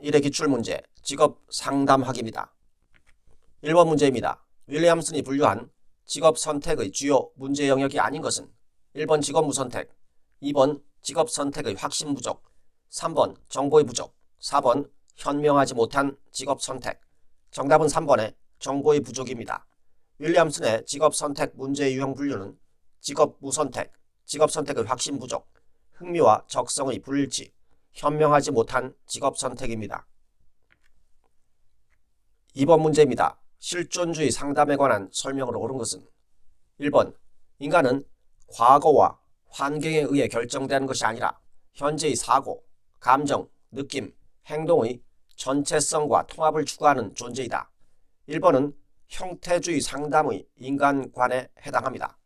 1회 기출문제 직업 상담학입니다. 1번 문제입니다. 윌리엄슨이 분류한 직업 선택의 주요 문제 영역이 아닌 것은 1번 직업 무선택, 2번 직업 선택의 확신 부족, 3번 정보의 부족, 4번 현명하지 못한 직업 선택. 정답은 3번의 정보의 부족입니다. 윌리엄슨의 직업 선택 문제 유형 분류는 직업 무선택, 직업 선택의 확신 부족, 흥미와 적성의 불일치, 현명하지 못한 직업 선택입니다. 2번 문제입니다. 실존주의 상담에 관한 설명으로 옳은 것은 1번 인간은 과거와 환경에 의해 결정되는 것이 아니라 현재의 사고, 감정, 느낌, 행동의 전체성과 통합을 추구하는 존재이다. 1번은 형태주의 상담의 인간관에 해당합니다.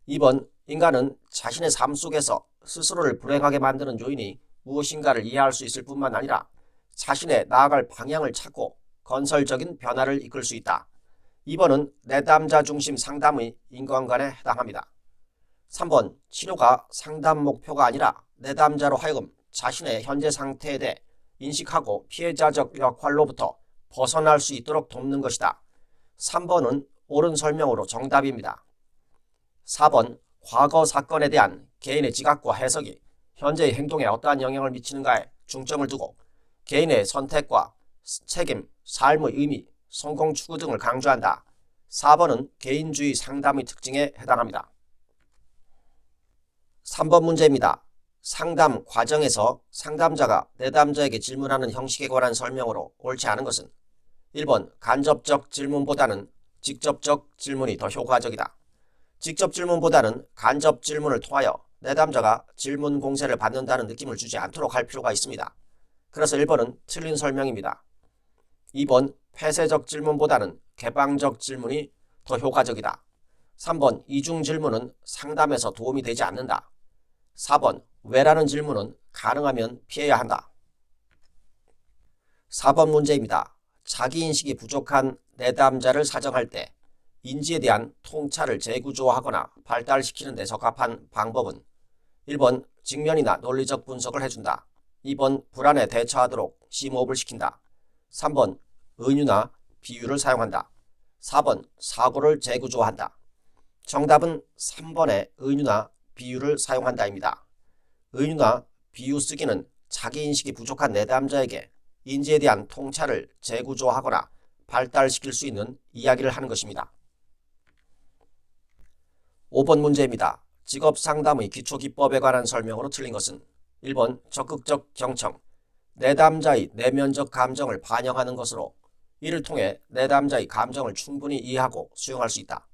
2번 인간은 자신의 삶 속에서 스스로를 불행하게 만드는 요인이 무엇인가를 이해할 수 있을 뿐만 아니라 자신의 나아갈 방향을 찾고 건설적인 변화를 이끌 수 있다. 2번은 내담자 중심 상담의 인간관에 해당합니다. 3번 치료가 상담 목표가 아니라 내담자로 하여금 자신의 현재 상태에 대해 인식하고 피해자적 역할로부터 벗어날 수 있도록 돕는 것이다. 3번은 옳은 설명으로 정답입니다. 4번 과거 사건에 대한 개인의 지각과 해석이 현재의 행동에 어떠한 영향을 미치는가에 중점을 두고 개인의 선택과 책임, 삶의 의미, 성공 추구 등을 강조한다. 4번은 개인주의 상담의 특징에 해당합니다. 3번 문제입니다. 상담 과정에서 상담자가 내담자에게 질문하는 형식에 관한 설명으로 옳지 않은 것은 1번 간접적 질문보다는 직접적 질문이 더 효과적이다. 직접 질문보다는 간접 질문을 통하여 내담자가 질문 공세를 받는다는 느낌을 주지 않도록 할 필요가 있습니다. 그래서 1번은 틀린 설명입니다. 2번 폐쇄적 질문보다는 개방적 질문이 더 효과적이다. 3번 이중 질문은 상담에서 도움이 되지 않는다. 4번 왜라는 질문은 가능하면 피해야 한다. 4번 문제입니다. 자기인식이 부족한 내담자를 사정할 때 인지에 대한 통찰을 재구조하거나 발달시키는 데 적합한 방법은 1번 직면이나 논리적 분석을 해준다. 2번 불안에 대처하도록 심호흡을 시킨다. 3번 은유나 비유를 사용한다. 4번 사고를 재구조한다. 정답은 3번의 은유나 비유를 사용한다입니다. 은유나 비유 쓰기는 자기인식이 부족한 내담자에게 인지에 대한 통찰을 재구조하거나 발달시킬 수 있는 이야기를 하는 것입니다. 5번 문제입니다. 직업상담의 기초기법에 관한 설명으로 틀린 것은 1번 적극적 경청, 내담자의 내면적 감정을 반영하는 것으로 이를 통해 내담자의 감정을 충분히 이해하고 수용할 수 있다.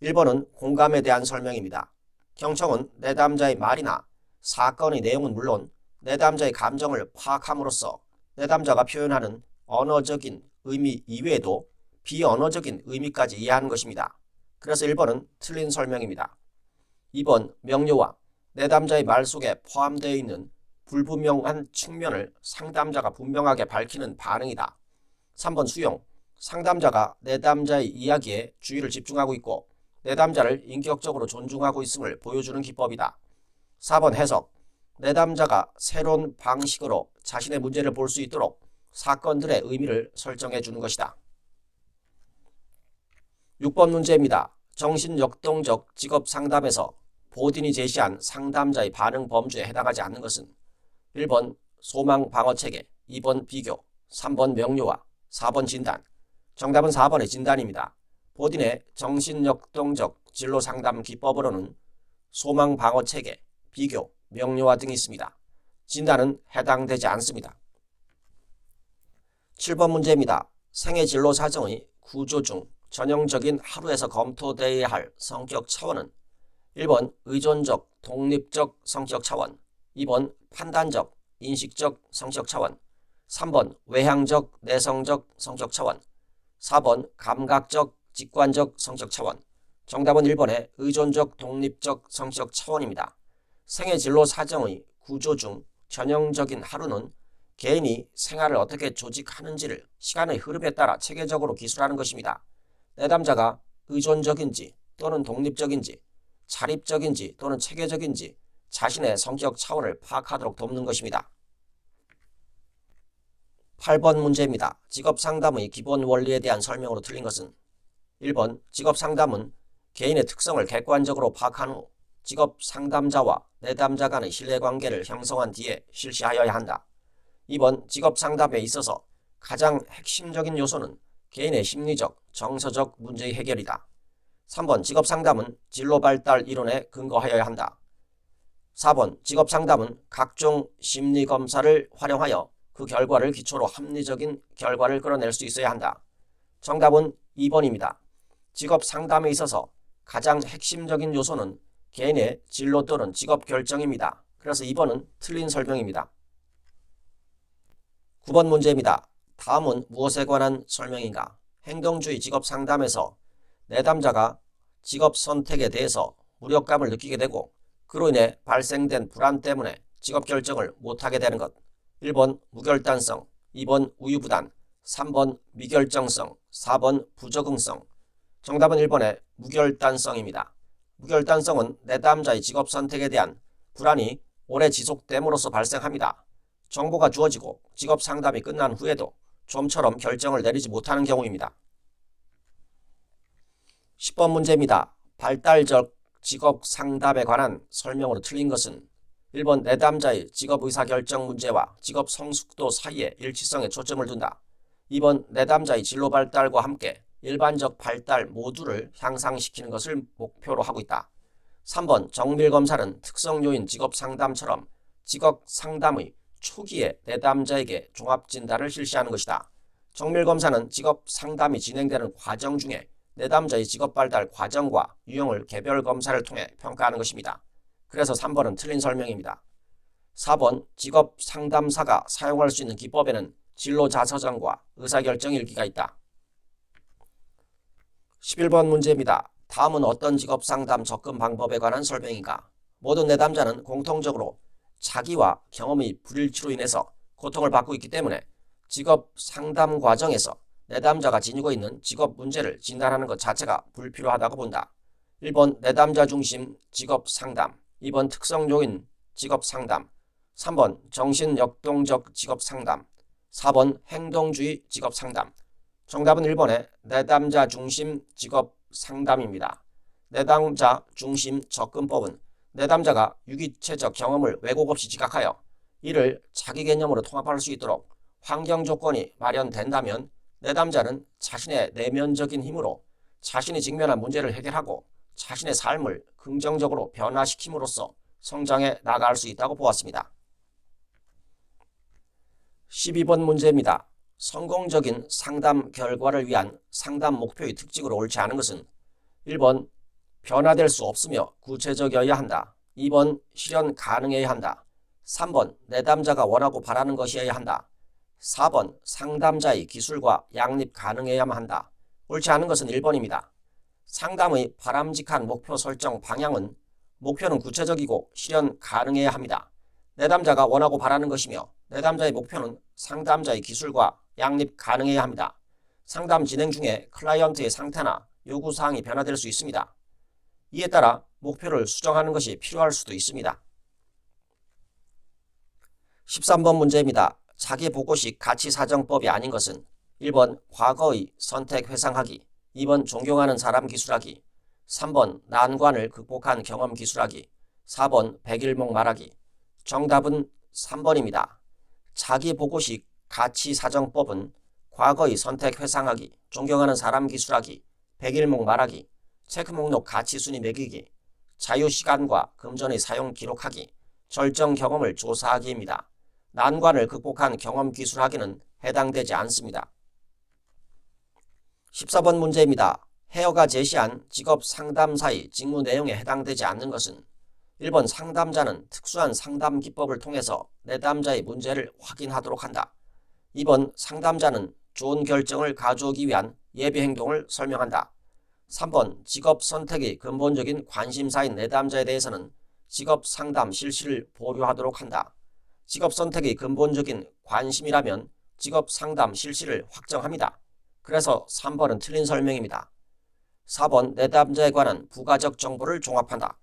1번은 공감에 대한 설명입니다. 경청은 내담자의 말이나 사건의 내용은 물론 내담자의 감정을 파악함으로써 내담자가 표현하는 언어적인 의미 이외에도 비언어적인 의미까지 이해하는 것입니다. 그래서 1번은 틀린 설명입니다. 2번 명료와 내담자의 말 속에 포함되어 있는 불분명한 측면을 상담자가 분명하게 밝히는 반응이다. 3번 수용, 상담자가 내담자의 이야기에 주의를 집중하고 있고 내담자를 인격적으로 존중하고 있음을 보여주는 기법이다. 4번 해석, 내담자가 새로운 방식으로 자신의 문제를 볼 수 있도록 사건들의 의미를 설정해 주는 것이다. 6번 문제입니다. 정신역동적 직업상담에서 보딘이 제시한 상담자의 반응 범주에 해당하지 않는 것은 1번 소망방어체계, 2번 비교, 3번 명료화, 4번 진단. 정답은 4번의 진단입니다. 보딘의 정신역동적 진로상담 기법으로는 소망방어체계, 비교, 명료화 등이 있습니다. 진단은 해당되지 않습니다. 7번 문제입니다. 생애진로사정의 구조 중 전형적인 하루에서 검토되어야 할 성격 차원은 1번 의존적, 독립적 성격 차원, 2번 판단적, 인식적 성격 차원, 3번 외향적, 내성적 성격 차원, 4번 감각적, 직관적 성격 차원. 정답은 1번의 의존적, 독립적 성격 차원입니다. 생애진로 사정의 구조 중 전형적인 하루는 개인이 생활을 어떻게 조직하는지를 시간의 흐름에 따라 체계적으로 기술하는 것입니다. 내담자가 의존적인지 또는 독립적인지, 자립적인지 또는 체계적인지 자신의 성격 차원을 파악하도록 돕는 것입니다. 8번 문제입니다. 직업상담의 기본 원리에 대한 설명으로 틀린 것은 1번 직업상담은 개인의 특성을 객관적으로 파악한 후 직업상담자와 내담자 간의 신뢰관계를 형성한 뒤에 실시하여야 한다. 2번 직업상담에 있어서 가장 핵심적인 요소는 개인의 심리적, 정서적 문제의 해결이다. 3번 직업상담은 진로발달 이론에 근거하여야 한다. 4번 직업상담은 각종 심리검사를 활용하여 그 결과를 기초로 합리적인 결과를 끌어낼 수 있어야 한다. 정답은 2번입니다. 직업상담에 있어서 가장 핵심적인 요소는 개인의 진로 또는 직업 결정입니다. 그래서 2번은 틀린 설명입니다. 9번 문제입니다. 다음은 무엇에 관한 설명인가? 행동주의 직업상담에서 내담자가 직업 선택에 대해서 무력감을 느끼게 되고 그로 인해 발생된 불안 때문에 직업 결정을 못하게 되는 것. 1번 무결단성, 2번 우유부단, 3번 미결정성, 4번 부적응성. 정답은 1번의 무결단성입니다. 무결단성은 내담자의 직업 선택에 대한 불안이 오래 지속됨으로써 발생합니다. 정보가 주어지고 직업 상담이 끝난 후에도 좀처럼 결정을 내리지 못하는 경우입니다. 10번 문제입니다. 발달적 직업 상담에 관한 설명으로 틀린 것은 1번 내담자의 직업 의사결정 문제와 직업 성숙도 사이의 일치성에 초점을 둔다. 2번 내담자의 진로 발달과 함께 일반적 발달 모두를 향상시키는 것을 목표로 하고 있다. 3번 정밀검사는 특성요인 직업상담처럼 직업상담의 초기에 내담자에게 종합진단을 실시하는 것이다. 정밀검사는 직업상담이 진행되는 과정 중에 내담자의 직업발달 과정과 유형을 개별검사를 통해 평가하는 것입니다. 그래서 3번은 틀린 설명입니다. 4번 직업상담사가 사용할 수 있는 기법에는 진로자서전과 의사결정일기가 있다. 11번 문제입니다. 다음은 어떤 직업상담 접근 방법에 관한 설명인가? 모든 내담자는 공통적으로 자기와 경험의 불일치로 인해서 고통을 받고 있기 때문에 직업상담 과정에서 내담자가 지니고 있는 직업 문제를 진단하는 것 자체가 불필요하다고 본다. 1번 내담자 중심 직업상담, 2번 특성요인 직업상담, 3번 정신역동적 직업상담, 4번 행동주의 직업상담. 정답은 1번의 내담자 중심 직업상담입니다. 내담자 중심 접근법은 내담자가 유기체적 경험을 왜곡 없이 지각하여 이를 자기 개념으로 통합할 수 있도록 환경 조건이 마련된다면 내담자는 자신의 내면적인 힘으로 자신이 직면한 문제를 해결하고 자신의 삶을 긍정적으로 변화시킴으로써 성장해 나갈 수 있다고 보았습니다. 12번 문제입니다. 성공적인 상담 결과를 위한 상담 목표의 특징으로 옳지 않은 것은 1번 변화될 수 없으며 구체적이어야 한다. 2번 실현 가능해야 한다. 3번 내담자가 원하고 바라는 것이어야 한다. 4번 상담자의 기술과 양립 가능해야만 한다. 옳지 않은 것은 1번입니다. 상담의 바람직한 목표 설정 방향은 목표는 구체적이고 실현 가능해야 합니다. 내담자가 원하고 바라는 것이며 내담자의 목표는 상담자의 기술과 양립 가능해야 합니다. 상담 진행 중에 클라이언트의 상태나 요구사항이 변화될 수 있습니다. 이에 따라 목표를 수정하는 것이 필요할 수도 있습니다. 13번 문제입니다. 자기보고식 가치사정법이 아닌 것은 1번 과거의 선택 회상하기, 2번 존경하는 사람 기술하기, 3번 난관을 극복한 경험 기술하기, 4번 백일목 말하기. 정답은 3번입니다. 자기보고식 가치사정법은 과거의 선택 회상하기, 존경하는 사람 기술하기, 백일목 말하기, 체크목록 가치순위 매기기, 자유시간과 금전의 사용 기록하기, 절정 경험을 조사하기입니다. 난관을 극복한 경험 기술하기는 해당되지 않습니다. 14번 문제입니다. 헤어가 제시한 직업 상담사의 직무 내용에 해당되지 않는 것은 1번 상담자는 특수한 상담 기법을 통해서 내담자의 문제를 확인하도록 한다. 2번 상담자는 좋은 결정을 가져오기 위한 예비 행동을 설명한다. 3번 직업 선택의 근본적인 관심사인 내담자에 대해서는 직업 상담 실시를 보류하도록 한다. 직업 선택의 근본적인 관심이라면 직업 상담 실시를 확정합니다. 그래서 3번은 틀린 설명입니다. 4번 내담자에 관한 부가적 정보를 종합한다.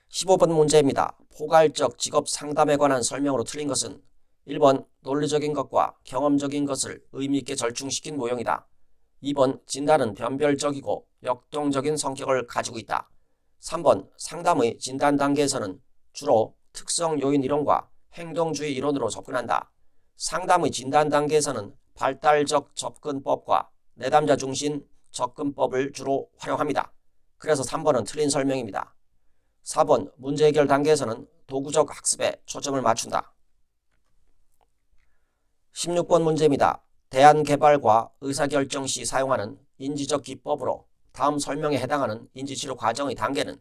15번 문제입니다. 포괄적 직업 상담에 관한 설명으로 틀린 것은 1번 논리적인 것과 경험적인 것을 의미있게 절충시킨 모형이다. 2번 진단은 변별적이고 역동적인 성격을 가지고 있다. 3번 상담의 진단 단계에서는 주로 특성 요인 이론과 행동주의 이론으로 접근한다. 상담의 진단 단계에서는 발달적 접근법과 내담자 중심 접근법을 주로 활용합니다. 그래서 3번은 틀린 설명입니다. 4번 문제 해결 단계에서는 도구적 학습에 초점을 맞춘다. 16번 문제입니다. 대안 개발과 의사결정 시 사용하는 인지적 기법으로 다음 설명에 해당하는 인지치료 과정의 단계는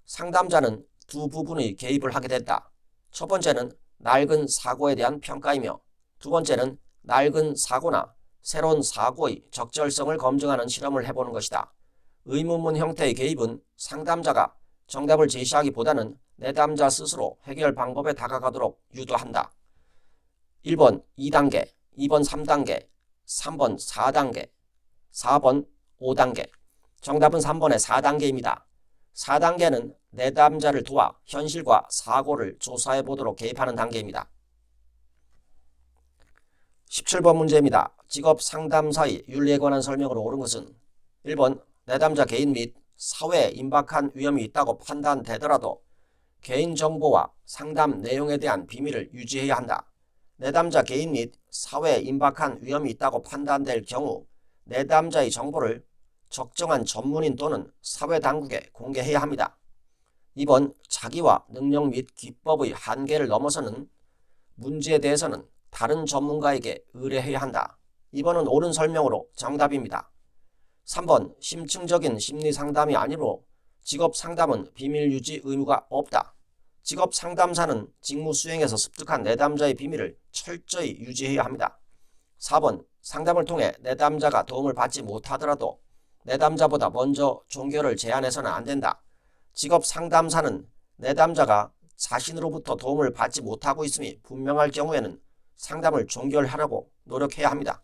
상담자는 두 부분의 개입을 하게 된다. 첫 번째는 낡은 사고에 대한 평가이며 두 번째는 낡은 사고나 새로운 사고의 적절성을 검증하는 실험을 해보는 것이다. 의문문 형태의 개입은 상담자가 정답을 제시하기보다는 내담자 스스로 해결 방법에 다가가도록 유도한다. 1번 2단계, 2번 3단계, 3번 4단계, 4번 5단계. 정답은 3번의 4단계입니다. 4단계는 내담자를 도와 현실과 사고를 조사해 보도록 개입하는 단계입니다. 17번 문제입니다. 직업 상담사의 윤리에 관한 설명으로 옳은 것은 1번 내담자 개인 및 사회에 임박한 위험이 있다고 판단되더라도 개인정보와 상담 내용에 대한 비밀을 유지해야 한다. 내담자 개인 및 사회에 임박한 위험이 있다고 판단될 경우 내담자의 정보를 적정한 전문인 또는 사회당국에 공개해야 합니다. 2번 자기와 능력 및 기법의 한계를 넘어서는 문제에 대해서는 다른 전문가에게 의뢰해야 한다. 2번은 옳은 설명으로 정답입니다. 3번 심층적인 심리상담이 아니므로 직업상담은 비밀유지 의무가 없다. 직업상담사는 직무 수행에서 습득한 내담자의 비밀을 철저히 유지해야 합니다. 4번 상담을 통해 내담자가 도움을 받지 못하더라도 내담자보다 먼저 종결을 제안해서는 안 된다. 직업상담사는 내담자가 자신으로부터 도움을 받지 못하고 있음이 분명할 경우에는 상담을 종결하려고 노력해야 합니다.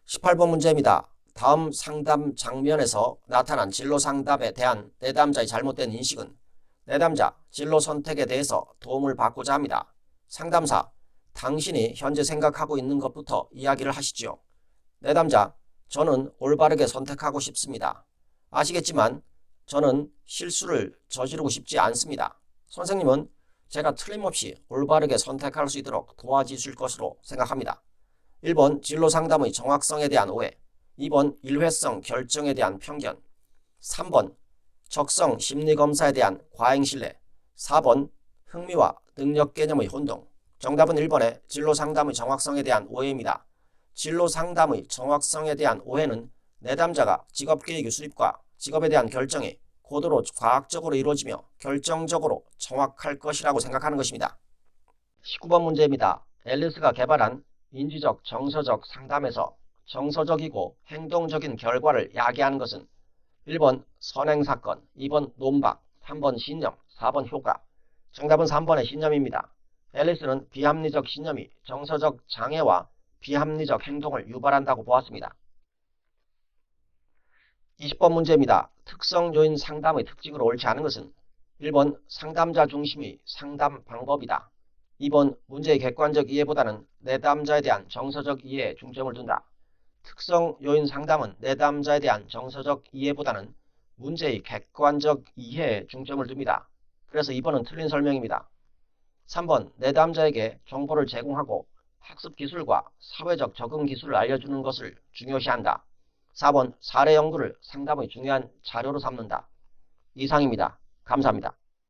18번 문제입니다. 다음 상담 장면에서 나타난 진로 상담에 대한 내담자의 잘못된 인식은 내담자 진로 선택에 대해서 도움을 받고자 합니다. 상담사, 당신이 현재 생각하고 있는 것부터 이야기를 하시죠. 내담자, 저는 올바르게 선택하고 싶습니다. 아시겠지만 저는 실수를 저지르고 싶지 않습니다. 선생님은 제가 틀림없이 올바르게 선택할 수 있도록 도와주실 것으로 생각합니다. 1번 진로 상담의 정확성에 대한 오해, 2번 일회성 결정에 대한 편견, 3번 적성 심리검사에 대한 과잉신뢰, 4번 흥미와 능력 개념의 혼동. 정답은 1번의 진로 상담의 정확성에 대한 오해입니다. 진로 상담의 정확성에 대한 오해는 내담자가 직업계획의 수립과 직업에 대한 결정이 고도로 과학적으로 이루어지며 결정적으로 정확할 것이라고 생각하는 것입니다. 19번 문제입니다. 앨리스가 개발한 인지적 정서적 상담에서 정서적이고 행동적인 결과를 야기하는 것은 1번 선행사건, 2번 논박, 3번 신념, 4번 효과. 정답은 3번의 신념입니다. 앨리스는 비합리적 신념이 정서적 장애와 비합리적 행동을 유발한다고 보았습니다. 20번 문제입니다. 특성 요인 상담의 특징으로 옳지 않은 것은 1번 상담자 중심의 상담 방법이다. 2번 문제의 객관적 이해보다는 내담자에 대한 정서적 이해에 중점을 둔다. 특성 요인 상담은 내담자에 대한 정서적 이해보다는 문제의 객관적 이해에 중점을 둡니다. 그래서 2번은 틀린 설명입니다. 3번 내담자에게 정보를 제공하고 학습 기술과 사회적 적응 기술을 알려주는 것을 중요시한다. 4번 사례 연구를 상담의 중요한 자료로 삼는다. 이상입니다. 감사합니다.